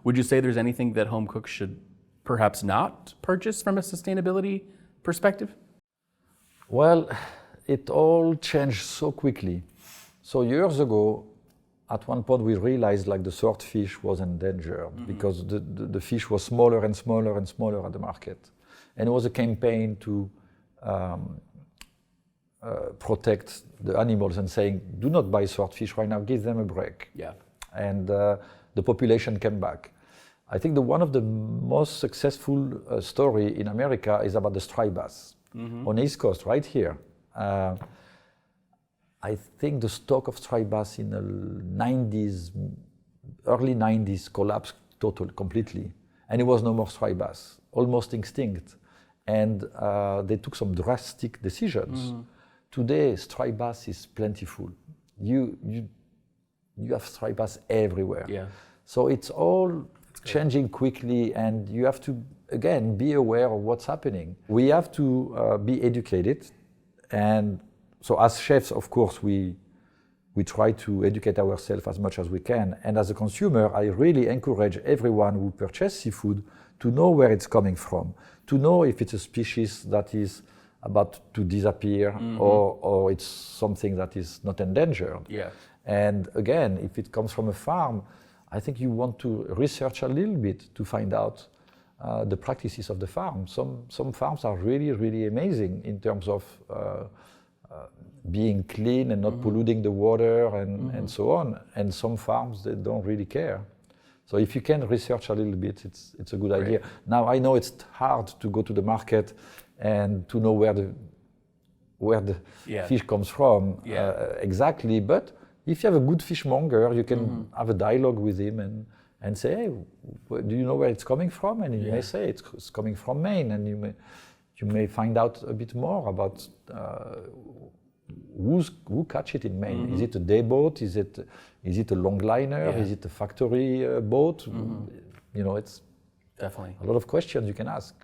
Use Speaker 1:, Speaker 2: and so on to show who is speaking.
Speaker 1: Would you say there's anything that home cooks should perhaps not purchase from a sustainability perspective?
Speaker 2: Well, it all changed so quickly. So years ago, at one point we realized like the swordfish was endangered because the fish was smaller and smaller and smaller at the market. And it was a campaign to protect the animals and saying, do not buy swordfish right now, give them a break.
Speaker 1: Yeah.
Speaker 2: And the population came back. I think one of the most successful story in America is about the striped bass on the East Coast, right here. I think the stock of striped bass in the 90s, early 90s collapsed completely. And it was no more striped bass, almost extinct. And they took some drastic decisions. Today, striped bass is plentiful. You have striped bass everywhere.
Speaker 1: Yeah.
Speaker 2: So it's all changing quickly, and you have to, again, be aware of what's happening. We have to be educated, and so as chefs, of course, we try to educate ourselves as much as we can. And as a consumer, I really encourage everyone who purchases seafood to know where it's coming from, to know if it's a species that is about to disappear or it's something that is not endangered.
Speaker 1: Yeah.
Speaker 2: And again, if it comes from a farm, I think you want to research a little bit to find out the practices of the farm. Some farms are really, really amazing in terms of being clean and not polluting the water and so on. And some farms, they don't really care. So if you can research a little bit, it's a good idea. Now I know it's hard to go to the market and to know where the fish comes from exactly, but if you have a good fishmonger, you can have a dialogue with him and say, hey, do you know where it's coming from? And he may say it's coming from Maine, and you may find out a bit more about who catch it in Maine. Is it a day boat? Is it a longliner? Is it a factory boat? You know, it's
Speaker 1: definitely
Speaker 2: a lot of questions you can ask.